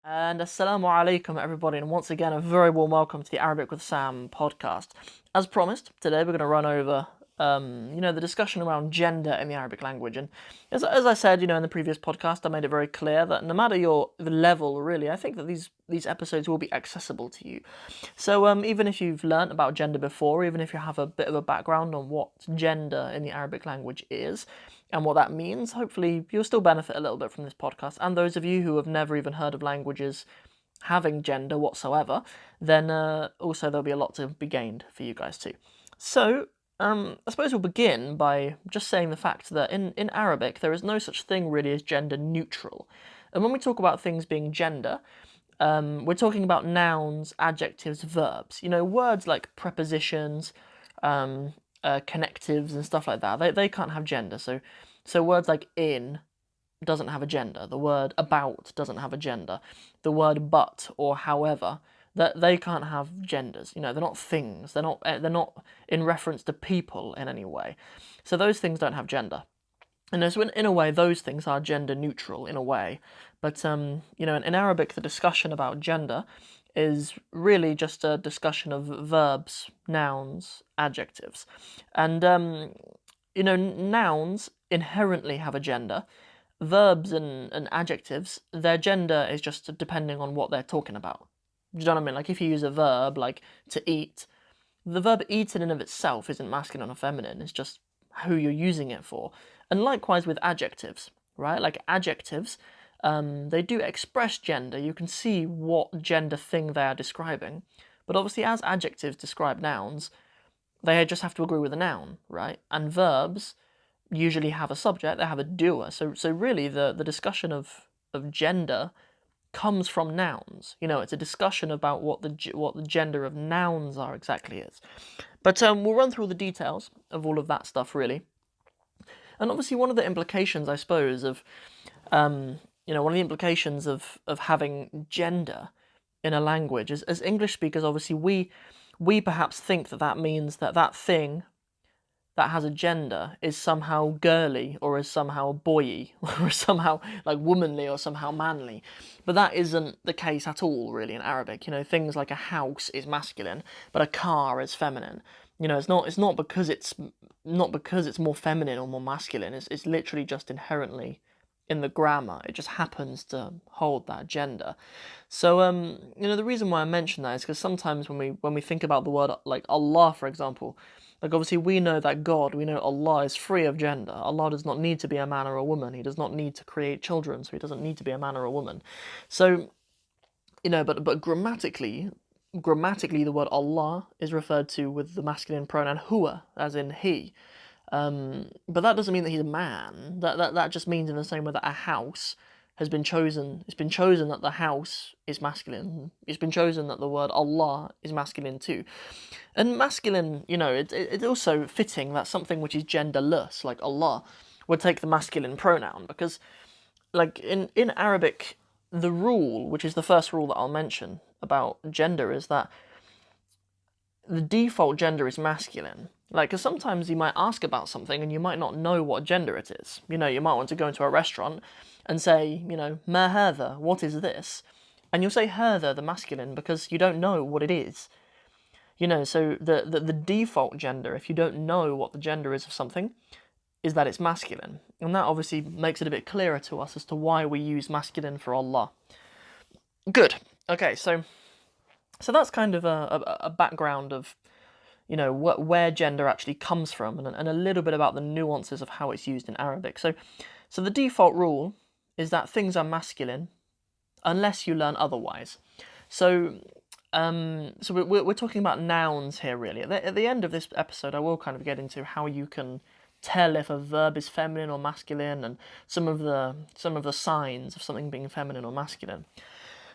And assalamu alaikum everybody, and once again a very warm welcome to the Arabic with Sam podcast. As promised, today we're going to run over the discussion around gender in the Arabic language. And as I said, in the previous podcast, I made it very clear that no matter your level, really, I think that these episodes will be accessible to you. So even if you've learnt about gender before, even if you have a bit of a background on what gender in the Arabic language is, and what that means, hopefully you'll still benefit a little bit from this podcast. And those of you who have never even heard of languages having gender whatsoever, then also there'll be a lot to be gained for you guys too. So, I suppose we'll begin by just saying the fact that in Arabic there is no such thing really as gender neutral. And when we talk about things being gender, we're talking about nouns, adjectives, verbs. Words like prepositions, connectives and stuff like that. They can't have gender. So words like in doesn't have a gender. The word about doesn't have a gender. The word but or however, that they can't have genders. They're not things. They're not in reference to people in any way. So those things don't have gender. And so in a way, those things are gender neutral in a way. But in Arabic, the discussion about gender is really just a discussion of verbs, nouns, adjectives. And nouns inherently have a gender. Verbs and adjectives, their gender is just depending on what they're talking about. Do you know what I mean? Like if you use a verb like to eat, the verb eat in and of itself isn't masculine or feminine, it's just who you're using it for. And likewise with adjectives, right? Like adjectives, they do express gender. You can see what gender thing they are describing. But obviously as adjectives describe nouns, they just have to agree with a noun, right? And verbs usually have a subject, they have a doer. So really the discussion of gender comes from nouns. It's a discussion about what the gender of nouns are exactly is. But we'll run through all the details of all of that stuff really. And obviously one of the implications, I suppose, of one of the implications of having gender in a language is, as English speakers, obviously we perhaps think that means that thing that has a gender is somehow girly or is somehow boy-y or is somehow like womanly or somehow manly. But that isn't the case at all really in Arabic. Things like a house is masculine, but a car is feminine. It's not because it's more feminine or more masculine. It's literally just inherently in the grammar. It just happens to hold that gender. So the reason why I mention that is because sometimes when we think about the word like Allah, for example, like obviously we know Allah is free of gender. Allah does not need to be a man or a woman. He does not need to create children, so he doesn't need to be a man or a woman. So but grammatically the word Allah is referred to with the masculine pronoun huwa, as in he. But that doesn't mean that he's a man. That just means in the same way that a house has been chosen. It's been chosen that the house is masculine. It's been chosen that the word Allah is masculine too. And masculine, it's also fitting that something which is genderless, like Allah, would take the masculine pronoun, because like in Arabic, the rule, which is the first rule that I'll mention about gender, is that the default gender is masculine. Like, because sometimes you might ask about something and you might not know what gender it is. You might want to go into a restaurant and say, ma hadha, what is this? And you'll say hadha, the masculine, because you don't know what it is. So the default gender, if you don't know what the gender is of something, is that it's masculine. And that obviously makes it a bit clearer to us as to why we use masculine for Allah. Good. Okay, so that's kind of a background of where gender actually comes from, and a little bit about the nuances of how it's used in Arabic. So the default rule is that things are masculine unless you learn otherwise. So we're talking about nouns here really. At the end of this episode, I will kind of get into how you can tell if a verb is feminine or masculine, and some of the signs of something being feminine or masculine.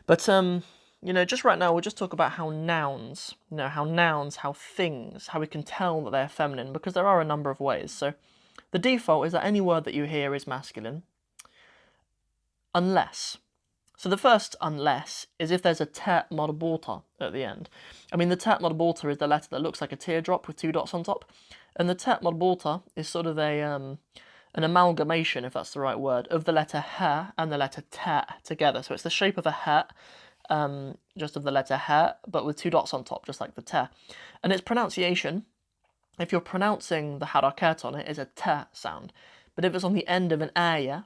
But just right now, we'll just talk about how nouns, how things, how we can tell that they're feminine, because there are a number of ways. So the default is that any word that you hear is masculine, unless. So the first unless is if there's a ta marbuta at the end. I mean, the ta marbuta is the letter that looks like a teardrop with two dots on top, and the ta marbuta is sort of a an amalgamation, if that's the right word, of the letter ha and the letter ta together. So it's the shape of a ha, just of the letter ha, but with 2 dots on top, just like the ta. And its pronunciation, if you're pronouncing the harakat on it, is a ta sound. But if it's on the end of an ayah,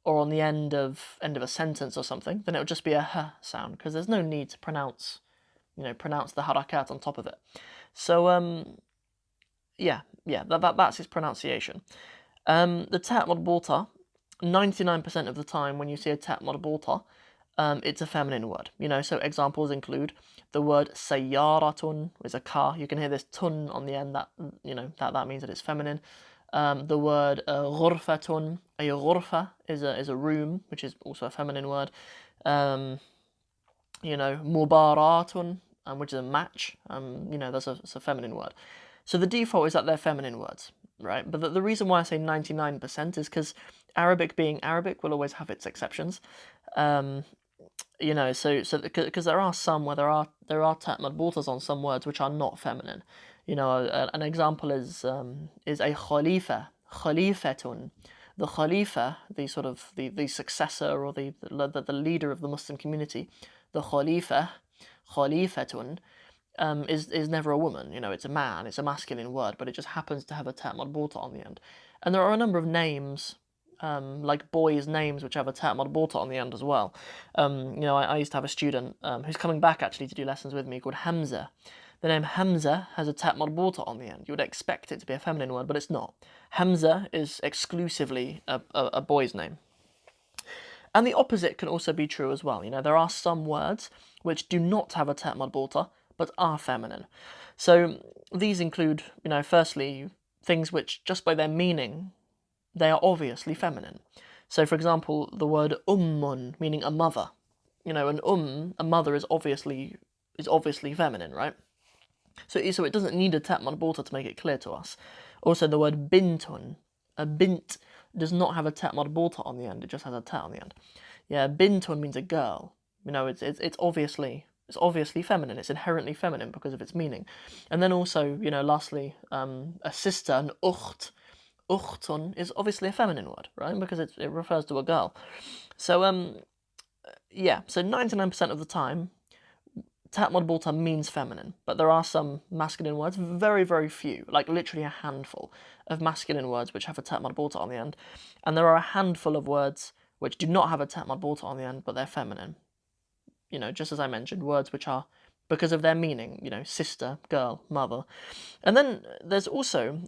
or on the end of a sentence or something, then it would just be a h sound, because there's no need to pronounce the harakat on top of it. So that's its pronunciation. The ta marbuta, 99% of the time when you see a ta marbuta, it's a feminine word. So examples include the word sayyaratun, is a car. You can hear this tun on the end. That means that it's feminine. The word ghurfatun, a ghurfa is a room, which is also a feminine word. Mubaratun, which is a match. That's a feminine word. So the default is that they're feminine words, right? But the reason why I say 99% is because Arabic being Arabic will always have its exceptions. Because there are some where there are ta marbutas on some words which are not feminine. An example is a khalifa, khalifatun. The khalifa, the successor or the leader of the Muslim community, the khalifa, khalifatun, is never a woman. It's a man. It's a masculine word, but it just happens to have a ta marbuta on the end. And there are a number of names, like boys' names, which have a ta marbuta on the end as well. I used to have a student who's coming back actually to do lessons with me called Hamza. The name Hamza has a ta marbuta on the end. You would expect it to be a feminine word, but it's not. Hamza is exclusively a boy's name. And the opposite can also be true as well. There are some words which do not have a ta marbuta, but are feminine. So these include, firstly, things which, just by their meaning, they are obviously feminine. So, for example, the word ummun, meaning a mother. A mother is obviously feminine, right? So it doesn't need a ta marbuta to make it clear to us. Also, the word bintun, a bint does not have a ta marbuta on the end; it just has a ta on the end. Yeah, bintun means a girl. It's obviously feminine. It's inherently feminine because of its meaning. And then also, lastly, a sister, an ukht. Ukhtun is obviously a feminine word, right? Because it refers to a girl. So 99% of the time, ta marbuta means feminine, but there are some masculine words, very, very few, like literally a handful of masculine words which have a ta marbuta on the end, and there are a handful of words which do not have a ta marbuta on the end, but they're feminine. Just as I mentioned, words which are, because of their meaning, sister, girl, mother. And then there's also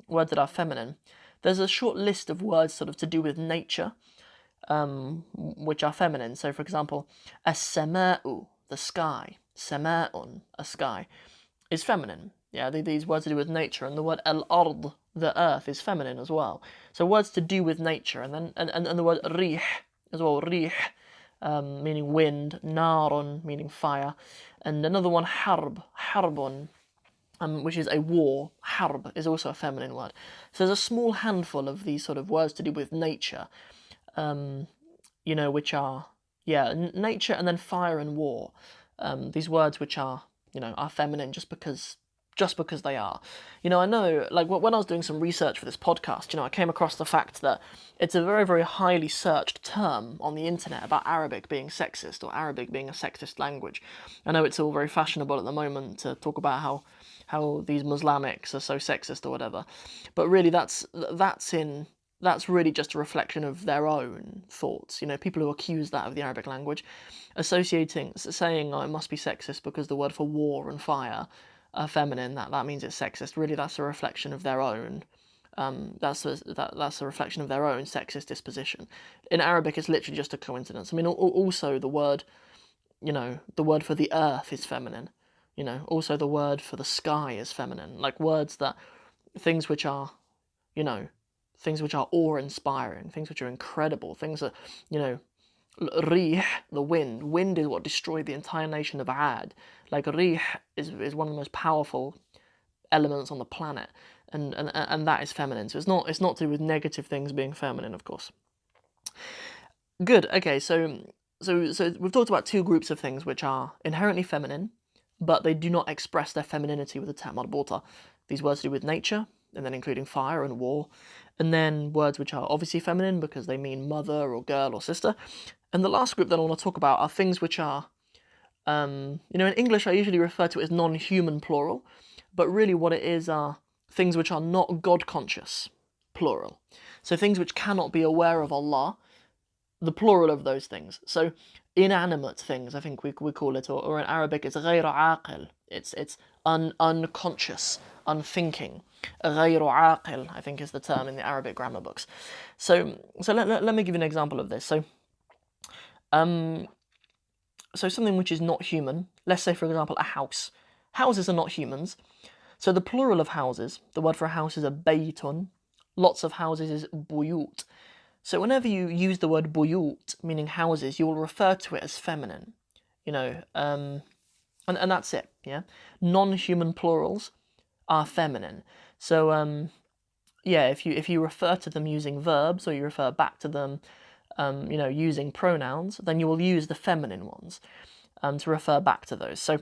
words that are feminine. There's a short list of words sort of to do with nature, which are feminine. So, for example, as-sama'u, the sky, sama'un, a sky, is feminine. Yeah, these words to do with nature, and the word al-ard, the earth, is feminine as well. So words to do with nature, and then and the word rih as well, rih, meaning wind, narun, meaning fire, and another one harbun, which is a war. Harb is also a feminine word. So there's a small handful of these sort of words to do with nature, which are, nature and then fire and war. These words which are, are feminine just because they are. I know, like, when I was doing some research for this podcast, I came across the fact that it's a very, very highly searched term on the internet about Arabic being sexist, or Arabic being a sexist language. I know it's all very fashionable at the moment to talk about how these Muslimics are so sexist or whatever, but really that's really just a reflection of their own thoughts. People who accuse that of the Arabic language, saying, oh, it must be sexist because the word for war and fire are feminine, that means it's sexist. Really, that's a reflection of their own. That's a reflection of their own sexist disposition. In Arabic, it's literally just a coincidence. I mean, also the word for the earth is feminine. Also the word for the sky is feminine. Like things which are awe-inspiring, things which are incredible, things that, rih, the wind. Wind is what destroyed the entire nation of Ad. Like, rih is one of the most powerful elements on the planet, and that is feminine. So it's not to do with negative things being feminine, of course. Good. Okay, so we've talked about two groups of things which are inherently feminine, but they do not express their femininity with a ta marbuta. These words to do with nature and then including fire and war, and then words which are obviously feminine because they mean mother or girl or sister. And the last group that I want to talk about are things which are, in English I usually refer to it as non-human plural, but really what it is are things which are not God-conscious, plural. So things which cannot be aware of Allah, the plural of those things. So inanimate things, I think we call it, or in Arabic it's غير عاقل. It's unconscious, unthinking. غير عاقل, I think is the term in the Arabic grammar books. So let me give you an example of this. So something which is not human, let's say for example a house. Houses are not humans. So the plural of houses, the word for a house is a baytun. Lots of houses is buyut. So whenever you use the word buyut, meaning houses, you will refer to it as feminine, and that's it, yeah? Non-human plurals are feminine. So, if you refer to them using verbs, or you refer back to them, using pronouns, then you will use the feminine ones to refer back to those. So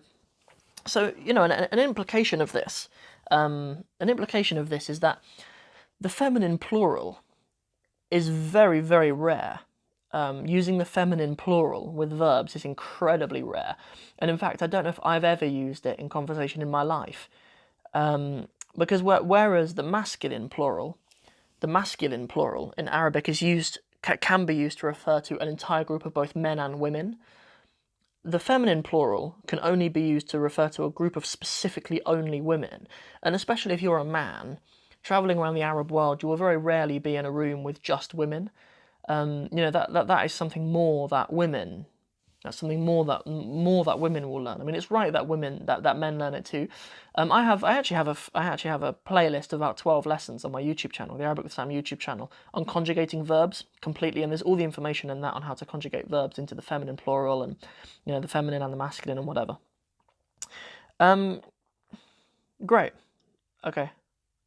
an implication of this, is that the feminine plural is very, very rare. Using the feminine plural with verbs is incredibly rare. And in fact, I don't know if I've ever used it in conversation in my life. Because whereas the masculine plural in Arabic can be used to refer to an entire group of both men and women, the feminine plural can only be used to refer to a group of specifically only women. And especially if you're a man, travelling around the Arab world, you will very rarely be in a room with just women. That is something more that women. That's something more that women will learn. I mean, it's right that men learn it too. I actually have a playlist of about 12 lessons on my YouTube channel, the Arabic with Sam YouTube channel, on conjugating verbs completely, and there's all the information in that on how to conjugate verbs into the feminine plural and the feminine and the masculine and whatever. Great. Okay.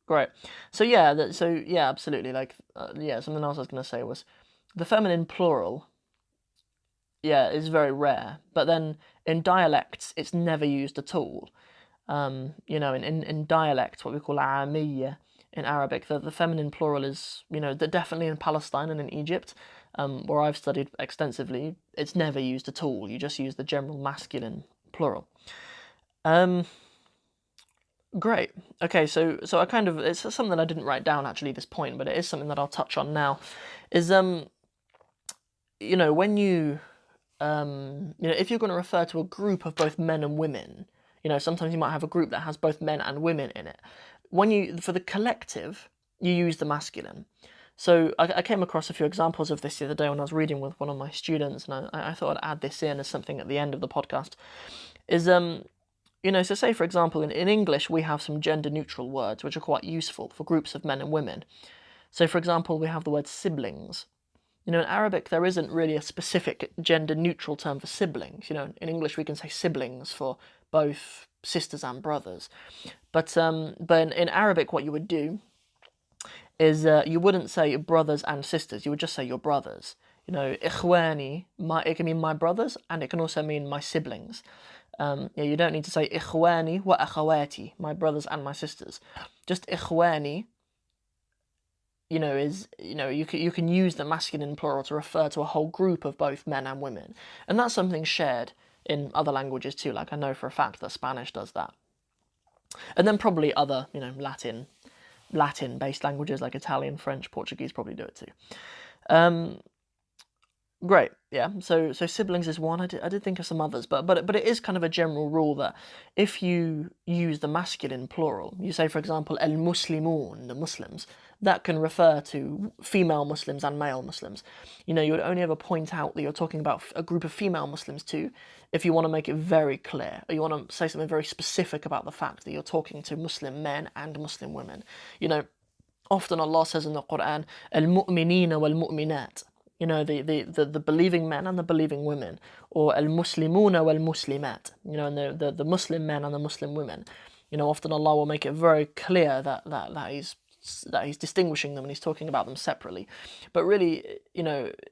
Great. So absolutely. Something else I was going to say was the feminine plural. Yeah, is very rare, but then in dialects it's never used at all. In dialect, what we call Amiyya in Arabic, the feminine plural is, definitely in Palestine and in Egypt, where I've studied extensively, it's never used at all. You just use the general masculine plural. Great. Okay, so it's something that I didn't write down actually this point, but it is something that I'll touch on now. Is when you if you're going to refer to a group of both men and women, sometimes you might have a group that has both men and women in it. For the collective, you use the masculine. So I came across a few examples of this the other day when I was reading with one of my students, and I thought I'd add this in as something at the end of the podcast. Is so say for example in English we have some gender neutral words which are quite useful for groups of men and women. So for example we have the word siblings. In Arabic there isn't really a specific gender neutral term for siblings. In English we can say siblings for both sisters and brothers. But in Arabic what you would do is you wouldn't say brothers and sisters, you would just say your brothers. Ikhwani, it can mean my brothers, and it can also mean my siblings. You don't need to say ikhwani wa akhawati, my brothers and my sisters. Just ikhwani, you can use the masculine plural to refer to a whole group of both men and women. And that's something shared in other languages too, like I know for a fact that Spanish does that. And then probably other, Latin-based languages like Italian, French, Portuguese probably do it too. Great, yeah. So siblings is one. I did think of some others, but it is kind of a general rule that if you use the masculine plural, you say for example al-Muslimun, the Muslims, that can refer to female Muslims and male Muslims. You would only ever point out that you're talking about a group of female Muslims too, if you want to make it very clear, or you want to say something very specific about the fact that you're talking to Muslim men and Muslim women. Often Allah says in the Quran, al-mu'minina wal-mu'minat. The believing men and the believing women, or al-muslimuna wal-muslimat, and the Muslim men and the Muslim women. Often Allah will make it very clear that he's distinguishing them and he's talking about them separately. But really,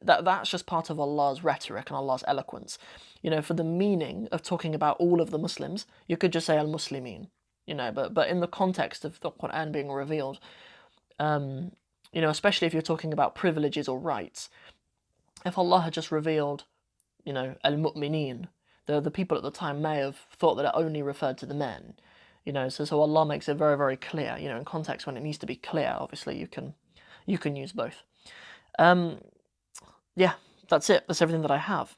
that's just part of Allah's rhetoric and Allah's eloquence. For the meaning of talking about all of the Muslims, you could just say al-muslimin. but in the context of the Quran being revealed, especially if you're talking about privileges or rights, if Allah had just revealed, al-mu'mineen, the people at the time may have thought that it only referred to the men, so Allah makes it very, very clear, in context when it needs to be clear. Obviously, you can use both. Yeah, that's it. That's everything that I have.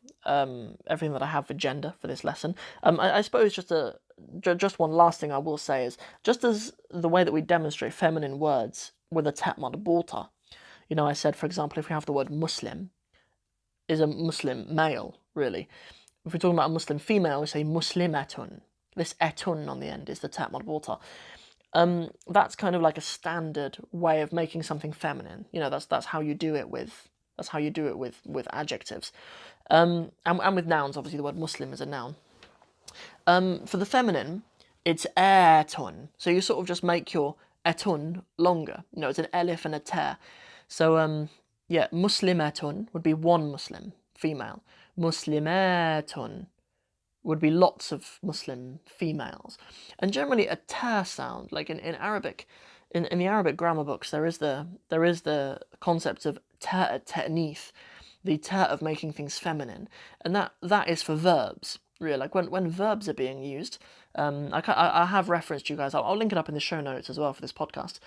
Everything that I have for gender for this lesson. I suppose just one last thing I will say is, just as the way that we demonstrate feminine words with a ta marbuta, I said, for example, if we have the word Muslim, is a Muslim male, really. If we're talking about a Muslim female, we say muslimatun. This etun on the end is the ta marbuta. That's kind of like a standard way of making something feminine. That's how you do it with adjectives. And with nouns, obviously the word Muslim is a noun. For the feminine, it's etun. So you sort of just make your etun longer. It's an elif and a ta. So yeah, muslimatun would be one Muslim, female. Muslimatun would be lots of Muslim females. And generally a ta sound, like in Arabic, in the Arabic grammar books, there is the concept of ta ta'nith, the ta of making things feminine, and that is for verbs. Really, like when verbs are being used, I have referenced you guys. I'll link it up in the show notes as well for this podcast.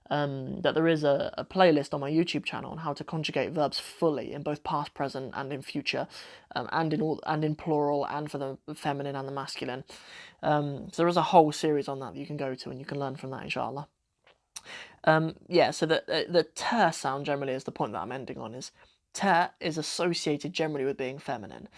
That there is a playlist on my YouTube channel on how to conjugate verbs fully in both past, present, and in future, and in plural, and for the feminine and the masculine. So there is a whole series on that you can go to and you can learn from that, inshallah. Yeah, so the ta sound generally is the point that I'm ending on. Is ta is associated generally with being feminine.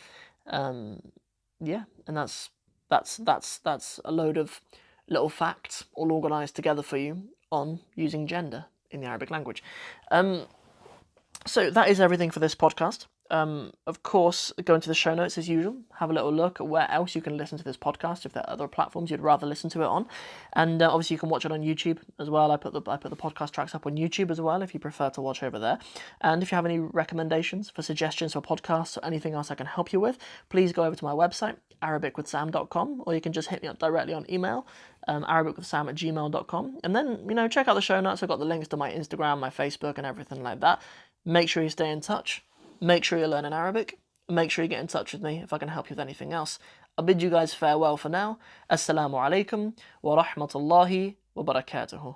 Yeah, and that's a load of little facts all organised together for you on using gender in the Arabic language. So that is everything for this podcast. Of course, go into the show notes as usual, have a little look at where else you can listen to this podcast, if there are other platforms you'd rather listen to it on. And obviously you can watch it on YouTube as well. I put the podcast tracks up on YouTube as well if you prefer to watch over there. And if you have any recommendations for suggestions for podcasts or anything else I can help you with, please go over to my website, arabicwithsam.com, or you can just hit me up directly on email, arabicwithsam@gmail.com. And then, check out the show notes. I've got the links to my Instagram, my Facebook, and everything like that. Make sure you stay in touch. Make sure you're learning Arabic. Make sure you get in touch with me if I can help you with anything else. I'll bid you guys farewell for now. Assalamu alaikum wa rahmatullahi wa barakatuhu.